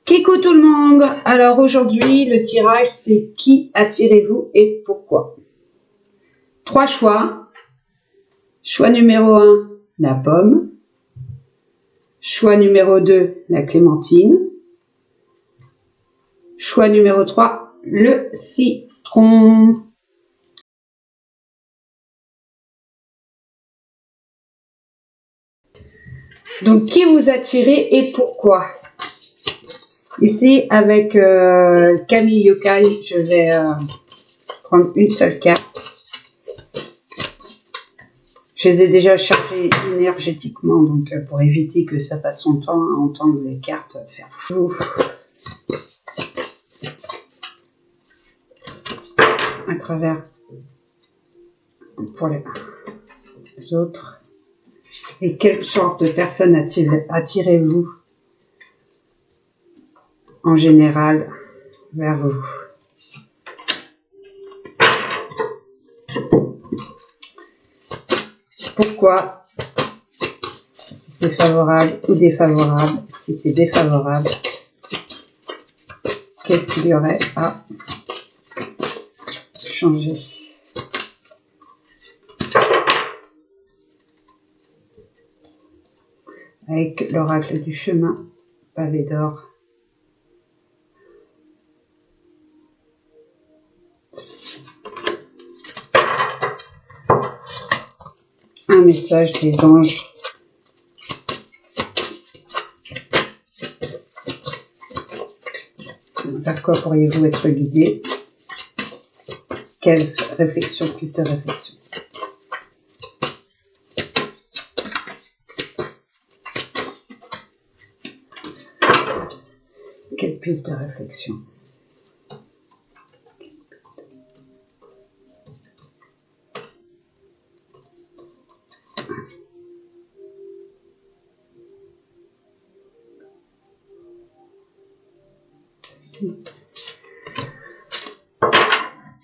Coucou tout le monde. Alors aujourd'hui, le tirage, c'est qui attirez-vous et pourquoi? 3 choix. Choix numéro 1, la pomme. Choix numéro 2, la clémentine. Choix numéro 3, le citron. Donc, qui vous attirez et pourquoi? Ici, avec Camille Yokai, je vais prendre une seule carte. Je les ai déjà chargées énergétiquement, donc pour éviter que ça passe son temps à entendre les cartes faire fou. À travers pour les autres. Et quelle sorte de personnes attirez-vous en général vers vous? Pourquoi? Si c'est favorable ou défavorable. Si c'est défavorable, qu'est-ce qu'il y aurait à changer? Avec l'oracle du chemin, pavé d'or. Un message des anges. Vers quoi pourriez-vous être guidé? Quelle réflexion, plus de réflexion? Quelle piste de réflexion?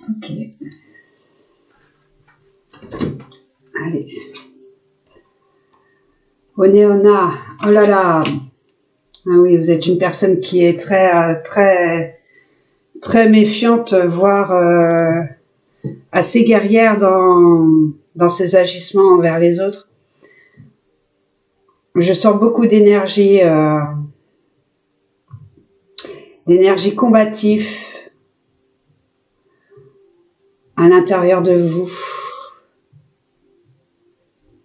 Ok. Allez. Onéona. Oh là là. Ah oui, vous êtes une personne qui est très méfiante, voire assez guerrière dans ses agissements envers les autres. Je sens beaucoup d'énergie combative à l'intérieur de vous.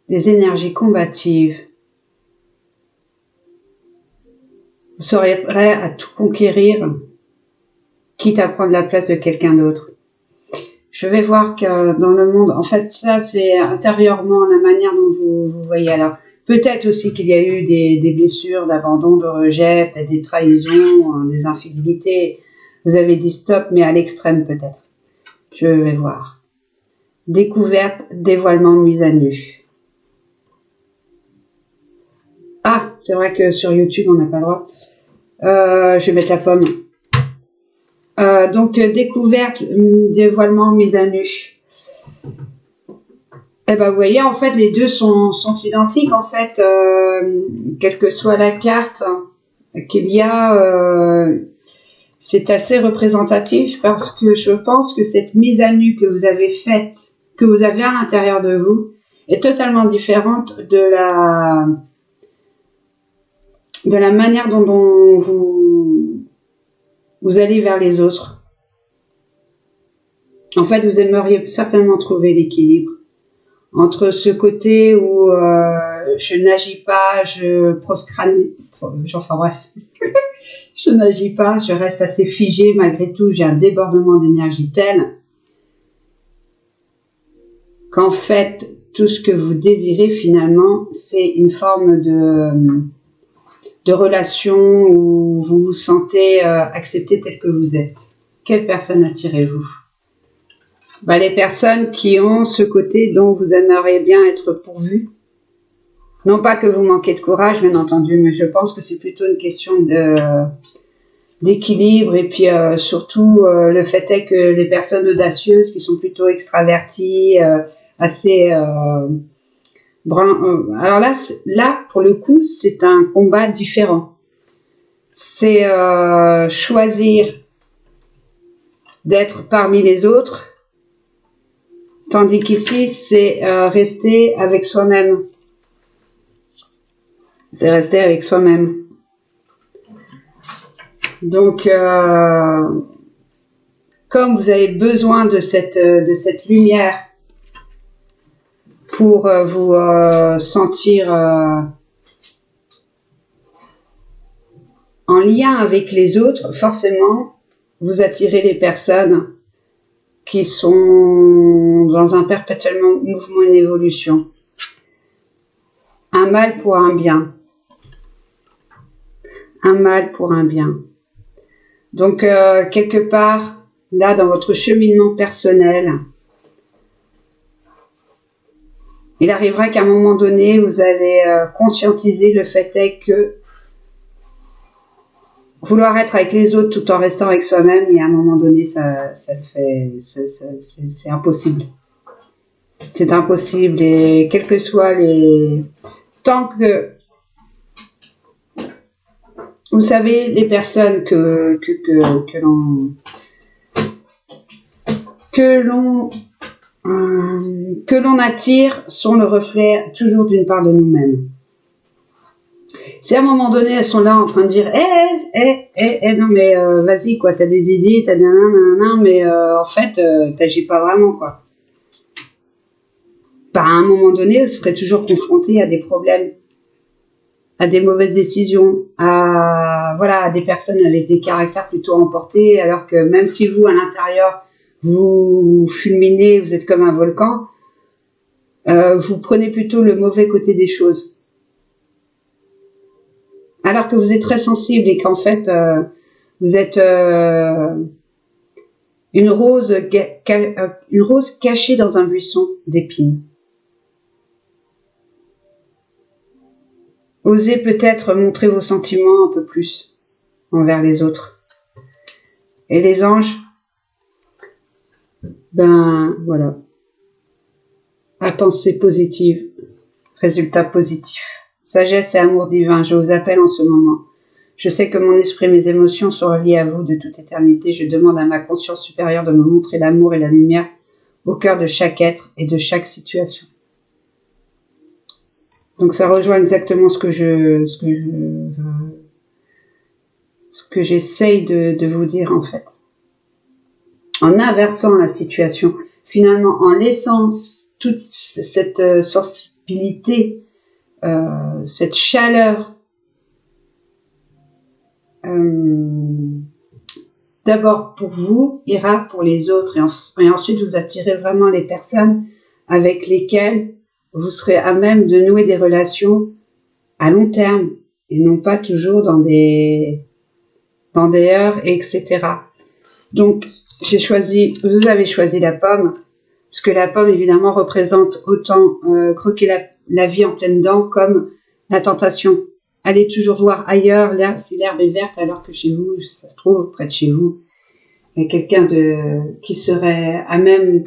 Des énergies combatives. Vous serez prêt à tout conquérir, quitte à prendre la place de quelqu'un d'autre. Je vais voir que dans le monde, en fait, ça c'est intérieurement la manière dont vous voyez. Alors, peut-être aussi qu'il y a eu des blessures, d'abandon, de rejet, peut-être des trahisons, des infidélités. Vous avez dit stop, mais à l'extrême peut-être. Je vais voir. Découverte, dévoilement, mise à nu. Ah, c'est vrai que sur YouTube, on n'a pas le droit. Je vais mettre la pomme. Donc, découverte, dévoilement, mise à nu. Eh ben, vous voyez, en fait, les deux sont identiques, en fait, quelle que soit la carte qu'il y a, c'est assez représentatif parce que je pense que cette mise à nu que vous avez faite, que vous avez à l'intérieur de vous, est totalement différente de la manière dont vous allez vers les autres. En fait, vous aimeriez certainement trouver l'équilibre entre ce côté où je n'agis pas, je je n'agis pas, je reste assez figé, malgré tout, j'ai un débordement d'énergie tel qu'en fait, tout ce que vous désirez finalement, c'est une forme de relation où vous vous sentez accepté tel que vous êtes. Quelle personne attirez-vous? Les personnes qui ont ce côté dont vous aimeriez bien être pourvu. Non pas que vous manquez de courage, bien entendu, mais je pense que c'est plutôt une question d'équilibre. Et puis surtout, le fait est que les personnes audacieuses qui sont plutôt extraverties, assez... alors là, pour le coup, c'est un combat différent. c'est choisir d'être parmi les autres, tandis qu'ici, c'est rester avec soi-même. C'est rester avec soi-même. Donc, comme vous avez besoin de cette lumière pour vous sentir en lien avec les autres, forcément, vous attirez les personnes qui sont dans un perpétuel mouvement, une évolution. Un mal pour un bien. Un mal pour un bien. Donc, quelque part, là, dans votre cheminement personnel, il arrivera qu'à un moment donné, vous allez conscientiser le fait est que vouloir être avec les autres tout en restant avec soi-même, et à un moment donné, ça le fait, c'est impossible. C'est impossible, et quels que soient les... Tant que... Vous savez, les personnes que l'on attire sont le reflet toujours d'une part de nous-mêmes. Si à un moment donné, elles sont là en train de dire non mais vas-y quoi, t'as des idées, t'as nanana, mais en fait, t'agis pas vraiment quoi. Bah, à un moment donné, vous serez toujours confronté à des problèmes, à des mauvaises décisions, à des personnes avec des caractères plutôt emportés, alors que même si vous, à l'intérieur, vous fulminez, vous êtes comme un volcan, vous prenez plutôt le mauvais côté des choses. Alors que vous êtes très sensible et qu'en fait, vous êtes une rose cachée dans un buisson d'épines. Osez peut-être montrer vos sentiments un peu plus envers les autres. Et les anges, ben voilà, à pensée positive, résultat positif. Sagesse et amour divin, je vous appelle en ce moment. Je sais que mon esprit et mes émotions sont reliés à vous de toute éternité. Je demande à ma conscience supérieure de me montrer l'amour et la lumière au cœur de chaque être et de chaque situation. Donc ça rejoint exactement ce que j'essaye de vous dire en fait. En inversant la situation, finalement en laissant toute cette sensibilité, cette chaleur, d'abord pour vous, ira pour les autres, et ensuite vous attirez vraiment les personnes avec lesquelles vous serez à même de nouer des relations à long terme, et non pas toujours dans des heures, etc. Donc, vous avez choisi la pomme, parce que la pomme, évidemment, représente autant croquer la vie en pleine dents comme la tentation. Allez toujours voir ailleurs, si l'herbe est verte, alors que chez vous, ça se trouve, près de chez vous, il y a quelqu'un qui serait à même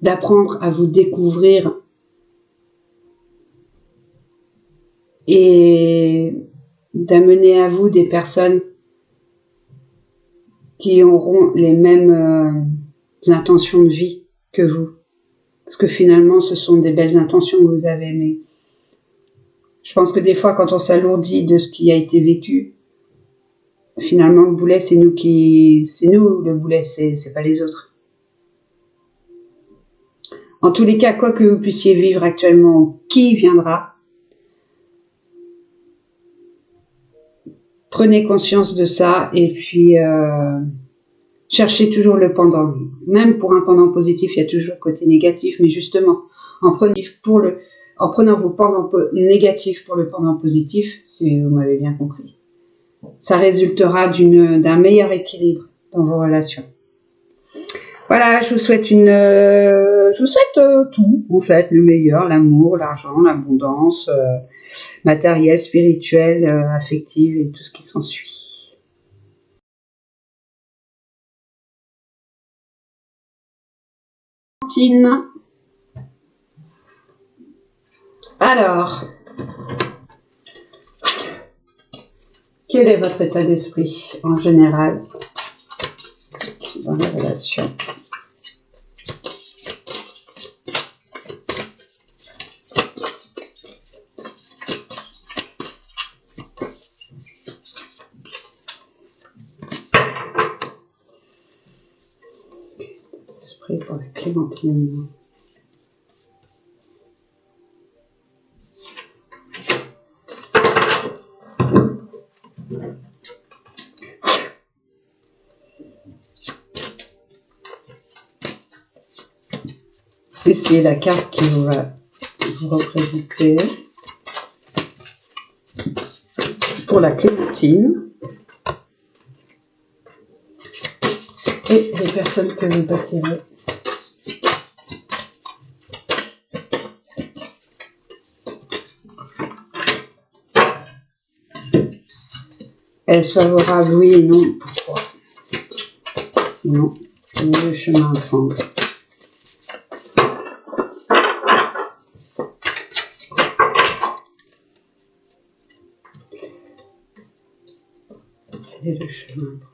d'apprendre à vous découvrir et d'amener à vous des personnes qui auront les mêmes intentions de vie que vous. Parce que finalement, ce sont des belles intentions que vous avez, mais je pense que des fois, quand on s'alourdit de ce qui a été vécu, finalement, le boulet, c'est nous le boulet, c'est pas les autres. En tous les cas, quoi que vous puissiez vivre actuellement, qui viendra, prenez conscience de ça et puis cherchez toujours le pendant. Même pour un pendant positif, il y a toujours le côté négatif, mais justement, en prenant vos pendants négatifs pour le pendant positif, si vous m'avez bien compris, ça résultera d'un meilleur équilibre dans vos relations. Voilà, je vous souhaite tout, en fait, le meilleur, l'amour, l'argent, l'abondance, matériel, spirituel, affective et tout ce qui s'ensuit. Alors, Quel est votre état d'esprit en général dans la relation? Esprit pour la clémentine. Et c'est la carte qui va vous représenter pour la clémentine et les personnes que vous attirez. Est-ce favorable, oui et non? Pourquoi? Sinon, le chemin à prendre. Quel est le chemin à prendre?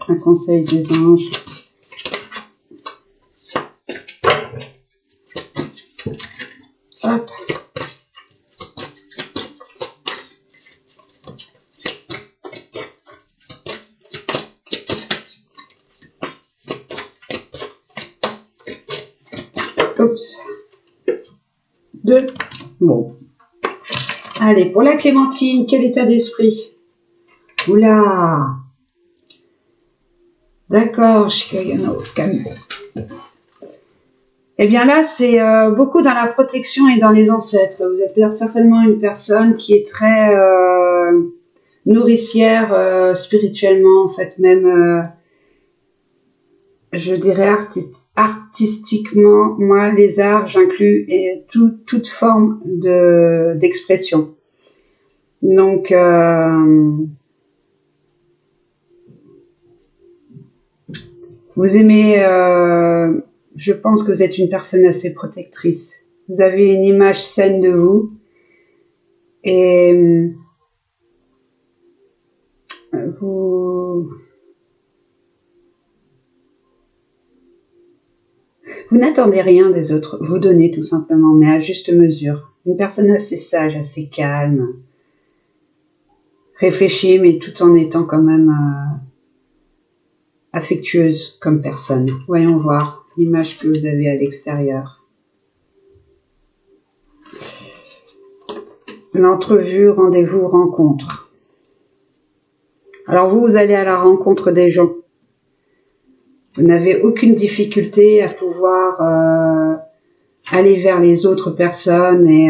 Un conseil des anges. Hop. Oups. 2. Bon. Allez, pour la clémentine, quel état d'esprit? Oula. D'accord, Shikayano, Camille. Eh bien là, c'est beaucoup dans la protection et dans les ancêtres. Vous êtes certainement une personne qui est très nourricière spirituellement, en fait, même, je dirais artistiquement. Moi, les arts, j'inclus et toute forme d'expression. Donc, vous aimez, je pense que vous êtes une personne assez protectrice. Vous avez une image saine de vous et vous n'attendez rien des autres. Vous donnez tout simplement, mais à juste mesure. Une personne assez sage, assez calme, réfléchie, mais tout en étant quand même affectueuse comme personne. Voyons voir l'image que vous avez à l'extérieur. L'entrevue, rendez-vous, rencontre. Alors vous allez à la rencontre des gens. Vous n'avez aucune difficulté à pouvoir aller vers les autres personnes et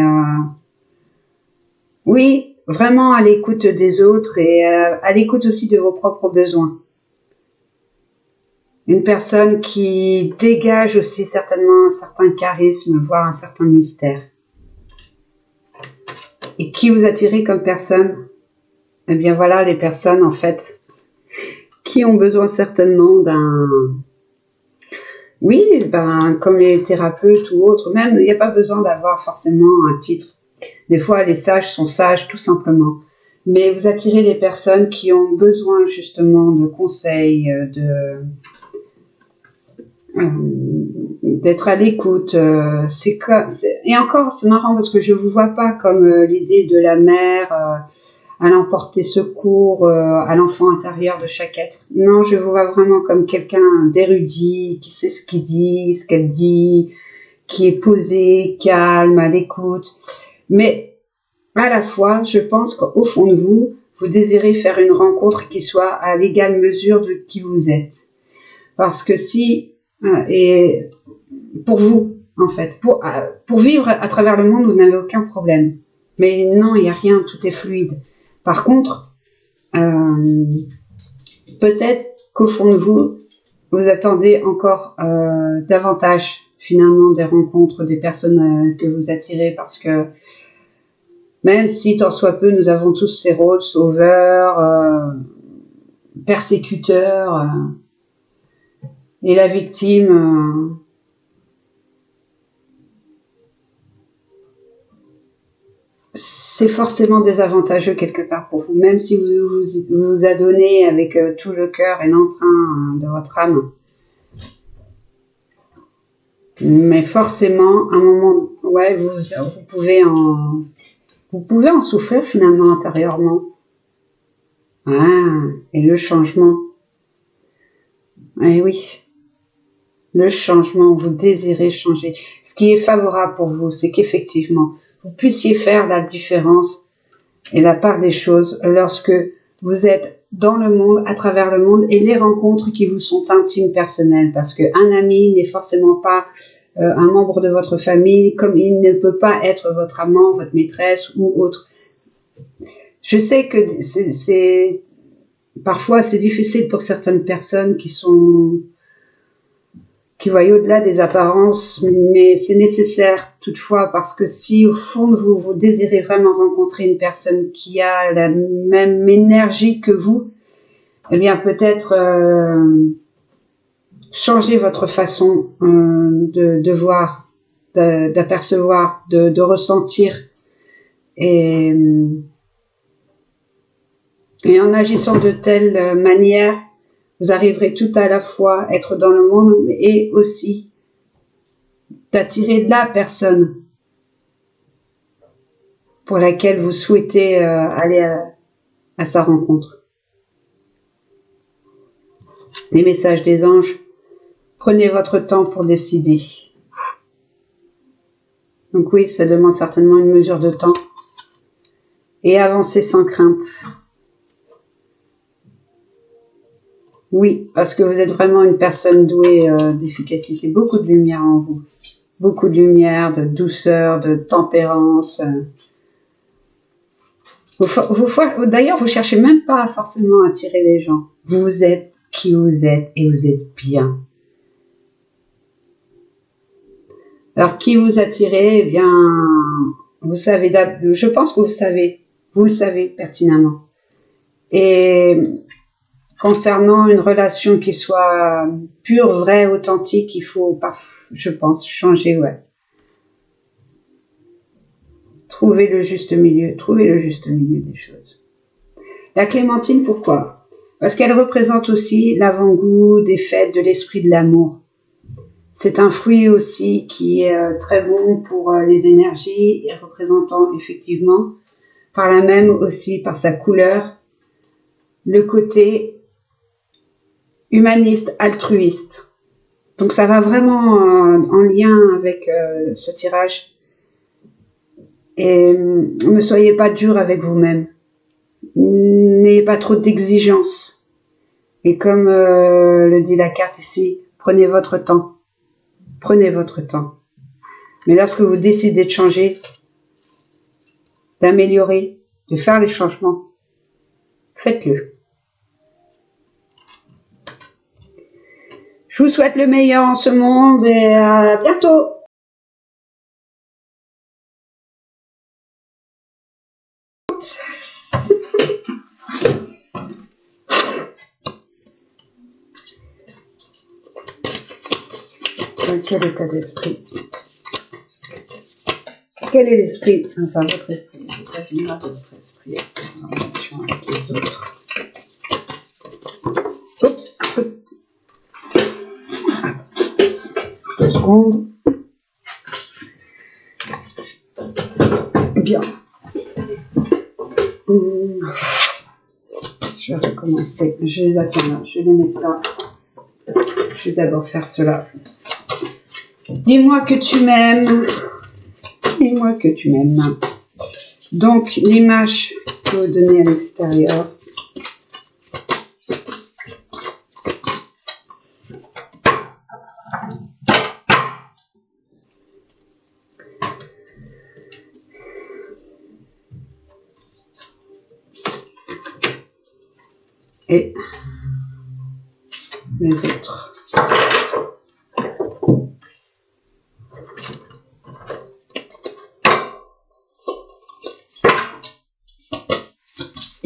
oui, vraiment à l'écoute des autres et à l'écoute aussi de vos propres besoins. Une personne qui dégage aussi certainement un certain charisme, voire un certain mystère. Et qui vous attirez comme personne? Eh bien voilà les personnes en fait qui ont besoin certainement d'un... Oui, comme les thérapeutes ou autres, même il n'y a pas besoin d'avoir forcément un titre. Des fois les sages sont sages tout simplement. Mais vous attirez les personnes qui ont besoin justement de conseils, d'être à l'écoute. Et encore, c'est marrant parce que je vous vois pas comme l'idée de la mère allant porter secours à l'enfant intérieur de chaque être. Non, je vous vois vraiment comme quelqu'un d'érudit, qui sait ce qu'il dit, ce qu'elle dit, qui est posé, calme, à l'écoute. Mais à la fois, je pense qu'au fond de vous, vous désirez faire une rencontre qui soit à l'égale mesure de qui vous êtes. Parce que si et pour vous, en fait, pour vivre à travers le monde, vous n'avez aucun problème. Mais non, il n'y a rien, tout est fluide. Par contre, peut-être qu'au fond de vous, vous attendez encore davantage finalement des rencontres, des personnes que vous attirez, parce que même si tant soit peu, nous avons tous ces rôles, sauveurs, persécuteurs, et la victime, c'est forcément désavantageux quelque part pour vous, même si vous adonnez avec tout le cœur et l'entrain de votre âme. Mais forcément, à un moment, ouais, vous pouvez en souffrir finalement intérieurement. Ah, et le changement. Eh oui, le changement, vous désirez changer. Ce qui est favorable pour vous, c'est qu'effectivement, vous puissiez faire la différence et la part des choses lorsque vous êtes dans le monde, à travers le monde, et les rencontres qui vous sont intimes, personnelles, parce qu'un ami n'est forcément pas un membre de votre famille, comme il ne peut pas être votre amant, votre maîtresse ou autre. Je sais que parfois c'est difficile pour certaines personnes qui voient au-delà des apparences, mais c'est nécessaire toutefois, parce que si au fond de vous, vous désirez vraiment rencontrer une personne qui a la même énergie que vous, eh bien peut-être changer votre façon de voir, d'apercevoir, de ressentir, et en agissant de telle manière, vous arriverez tout à la fois à être dans le monde et aussi d'attirer la personne pour laquelle vous souhaitez aller à sa rencontre. Les messages des anges, prenez votre temps pour décider. Donc oui, ça demande certainement une mesure de temps. Et avancez sans crainte. Oui, parce que vous êtes vraiment une personne douée d'efficacité, beaucoup de lumière en vous. Beaucoup de lumière, de douceur, de tempérance. D'ailleurs, vous cherchez même pas forcément à attirer les gens. Vous êtes qui vous êtes et vous êtes bien. Alors, qui vous attirez, eh bien, vous savez, je pense que vous le savez pertinemment. Et concernant une relation qui soit pure, vraie, authentique, il faut, je pense, changer, ouais. Trouver le juste milieu des choses. La clémentine, pourquoi ? Parce qu'elle représente aussi l'avant-goût des fêtes de l'esprit de l'amour. C'est un fruit aussi qui est très bon pour les énergies, et représentant effectivement, par là même aussi par sa couleur, le côté humaniste, altruiste. Donc ça va vraiment en lien avec ce tirage. Et ne soyez pas dur avec vous-même. N'ayez pas trop d'exigences. Et comme le dit la carte ici, prenez votre temps. Prenez votre temps. Mais lorsque vous décidez de changer, d'améliorer, de faire les changements, faites-le. Je vous souhaite le meilleur en ce monde et à bientôt. Oups. Dans quel état d'esprit? Quel est l'esprit, enfin votre esprit, l'état général de votre esprit en relation avec les autres? Oups. 2 secondes. Bien. Je vais recommencer. Je les attends là. Je les mets là. Je vais d'abord faire cela. Dis-moi que tu m'aimes. Dis-moi que tu m'aimes. Donc, l'image que vous donnez à l'extérieur. Et les autres.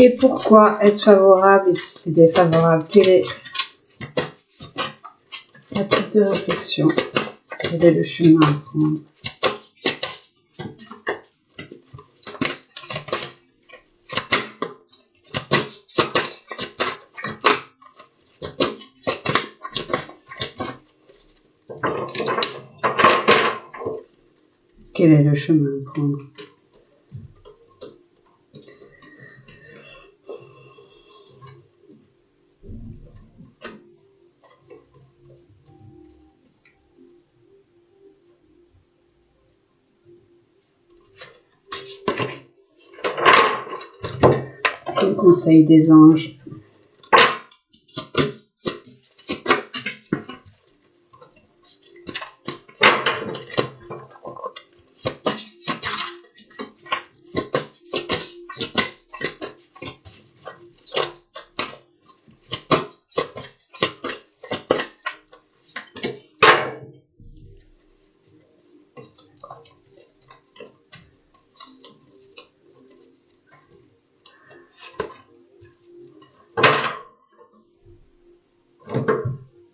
Et pourquoi est-ce favorable et si c'est défavorable? Quelle est la piste de réflexion? Quel est le chemin à prendre? Quel est le chemin à prendre? Le conseil des anges.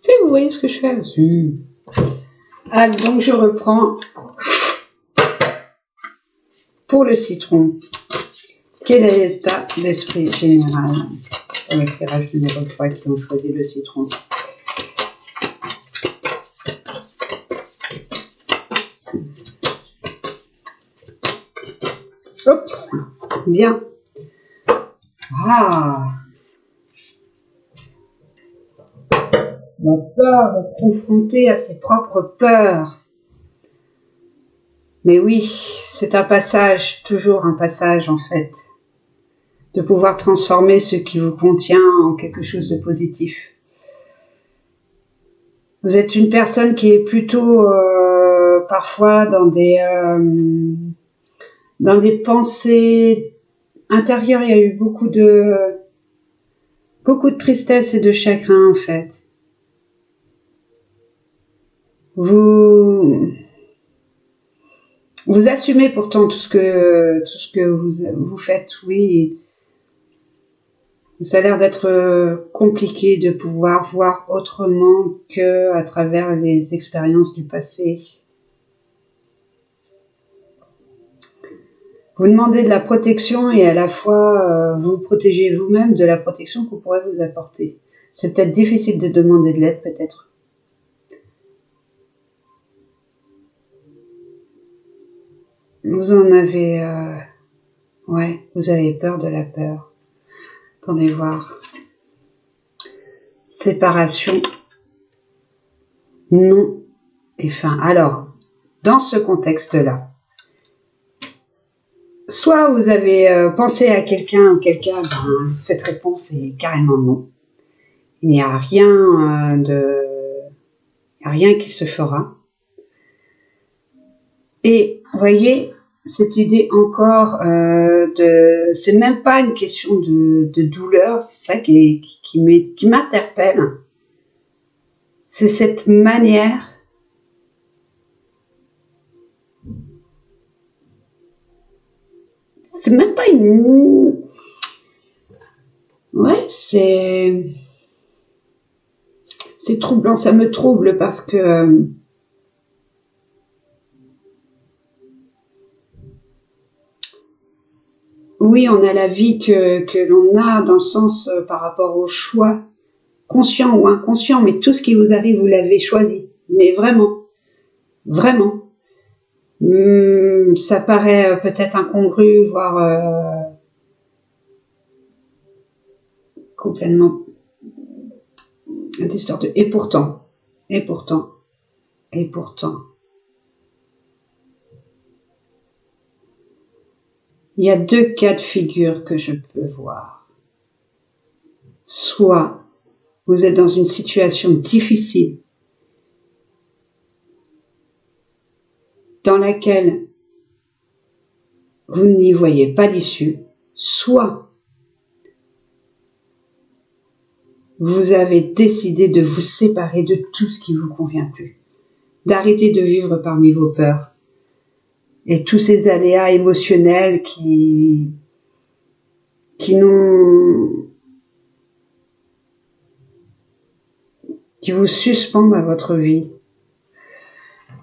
Si vous voyez ce que je fais. Si. Ah, donc je reprends pour le citron. Quel est l'état d'esprit général pour le tirage numéro 3 qui ont choisi le citron? Oups, bien. Ah, la peur d'être confronté à ses propres peurs. Mais oui, c'est un passage, toujours un passage en fait, de pouvoir transformer ce qui vous contient en quelque chose de positif. Vous êtes une personne qui est plutôt parfois dans des pensées intérieures. Il y a eu beaucoup de tristesse et de chagrin en fait. Vous assumez pourtant tout ce que vous faites, oui. Ça a l'air d'être compliqué de pouvoir voir autrement que à travers les expériences du passé. Vous demandez de la protection et à la fois vous protégez vous-même de la protection qu'on pourrait vous apporter. C'est peut-être difficile de demander de l'aide, peut-être. Vous en avez... ouais, vous avez peur de la peur. Attendez voir. Séparation. Non et fin. Alors, dans ce contexte-là, soit vous avez pensé à quelqu'un, ben, cette réponse est carrément non. Il n'y a rien rien qui se fera. Et vous voyez, cette idée encore c'est même pas une question de douleur, c'est ça qui m'interpelle. C'est cette manière c'est même pas une... Ouais, c'est troublant, ça me trouble parce que oui, on a la vie que l'on a dans le sens par rapport au choix, conscient ou inconscient, mais tout ce qui vous arrive, vous l'avez choisi. Mais vraiment, vraiment. Ça paraît peut-être incongru, voire complètement distordu. Et pourtant, il y a deux cas de figure que je peux voir. Soit vous êtes dans une situation difficile dans laquelle vous n'y voyez pas d'issue, soit vous avez décidé de vous séparer de tout ce qui vous convient plus, d'arrêter de vivre parmi vos peurs et tous ces aléas émotionnels qui qui vous suspendent à votre vie.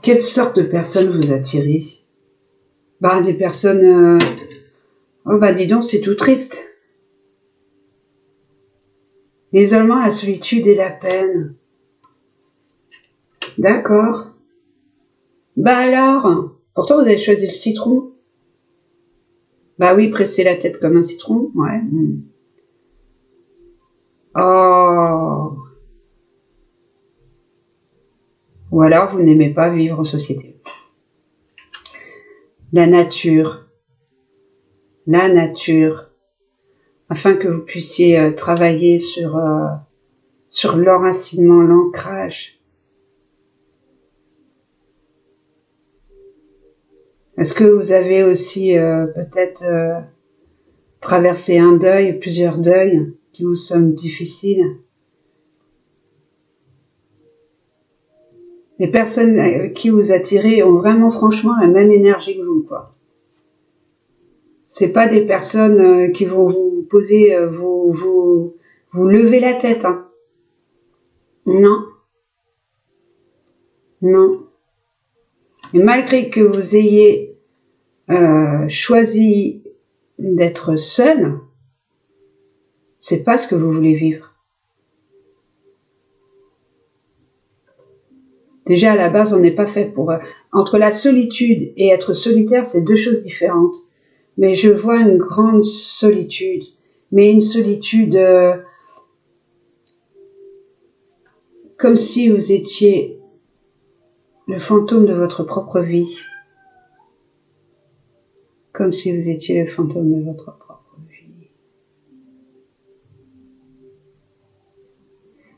Quelle sorte de personnes vous attirez? Des personnes... dis donc, c'est tout triste. L'isolement, la solitude et la peine. D'accord. Alors, pourtant vous avez choisi le citron. Oui, presser la tête comme un citron, ouais. Oh. Ou alors vous n'aimez pas vivre en société. La nature, afin que vous puissiez travailler sur l'enracinement, l'ancrage. Est-ce que vous avez aussi peut-être traversé un deuil, plusieurs deuils qui vous sont difficiles? Les personnes qui vous attirez ont vraiment franchement la même énergie que vous, quoi. C'est pas des personnes qui vont vous poser, vous lever la tête, hein. Non. Et malgré que vous ayez choisi d'être seul, c'est pas ce que vous voulez vivre. Déjà, à la base, on n'est pas fait pour... Entre la solitude et être solitaire, c'est deux choses différentes. Mais je vois une grande solitude. Mais une solitude comme si vous étiez le fantôme de votre propre vie. Comme si vous étiez le fantôme de votre propre vie.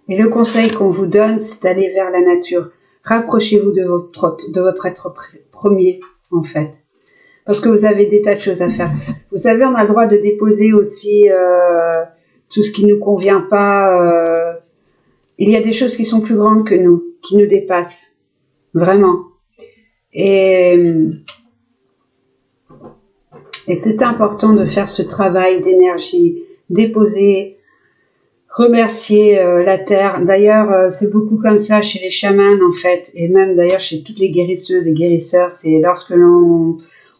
Et le conseil qu'on vous donne, c'est d'aller vers la nature. Rapprochez-vous de votre être premier, en fait. Parce que vous avez des tas de choses à faire. Vous savez, on a le droit de déposer aussi tout ce qui ne nous convient pas. Il y a des choses qui sont plus grandes que nous, qui nous dépassent. Vraiment. Et c'est important de faire ce travail d'énergie, déposer, remercier la terre. D'ailleurs, c'est beaucoup comme ça chez les chamans, en fait. Et même d'ailleurs chez toutes les guérisseuses et guérisseurs, c'est lorsque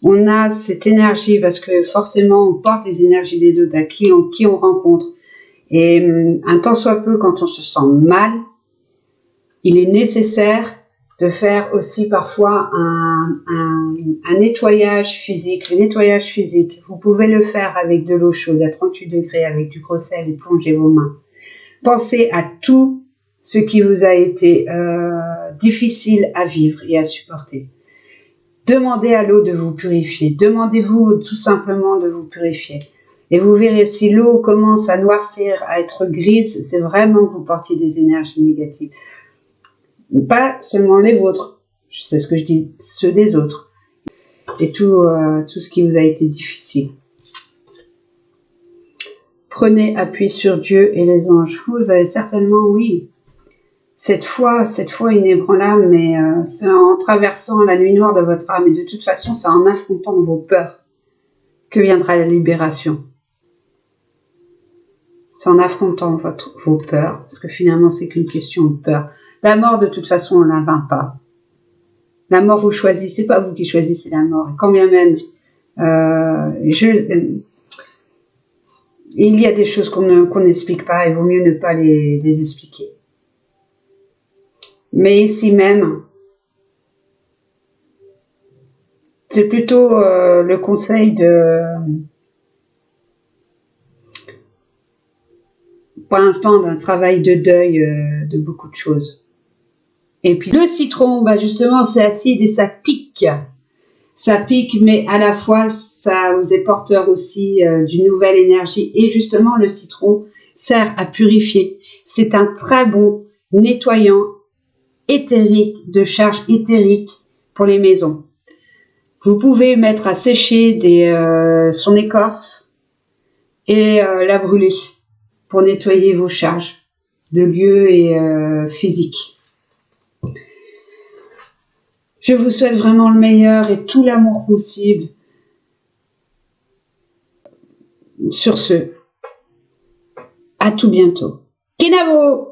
on a cette énergie, parce que forcément on porte les énergies des autres, à qui on rencontre. Et un tant soit peu, quand on se sent mal, il est nécessaire de faire aussi parfois un nettoyage physique. Le nettoyage physique, vous pouvez le faire avec de l'eau chaude à 38 degrés, avec du gros sel, et plonger vos mains. Pensez à tout ce qui vous a été difficile à vivre et à supporter. Demandez à l'eau de vous purifier. Demandez-vous tout simplement de vous purifier. Et vous verrez, si l'eau commence à noircir, à être grise, c'est vraiment que vous portiez des énergies négatives. Pas seulement les vôtres, c'est ce que je dis, ceux des autres. Et tout ce qui vous a été difficile. Prenez appui sur Dieu et les anges. Vous avez certainement, oui, cette foi inébranlable, mais c'est en traversant la nuit noire de votre âme. Et de toute façon, c'est en affrontant vos peurs que viendra la libération. C'est en affrontant vos peurs, parce que finalement, c'est qu'une question de peur. La mort, de toute façon, on ne l'invente pas. La mort, vous choisissez, c'est pas vous qui choisissez la mort. Et quand bien même, il y a des choses qu'on n'explique pas, il vaut mieux ne pas les expliquer. Mais ici même, c'est plutôt le conseil pour l'instant, d'un travail de deuil de beaucoup de choses. Et puis le citron, justement, c'est acide et ça pique. Ça pique, mais à la fois, ça vous est porteur aussi d'une nouvelle énergie. Et justement, le citron sert à purifier. C'est un très bon nettoyant éthérique, de charge éthérique pour les maisons. Vous pouvez mettre à sécher son écorce et la brûler pour nettoyer vos charges de lieux et physiques. Je vous souhaite vraiment le meilleur et tout l'amour possible. Sur ce, à tout bientôt. Kenavo!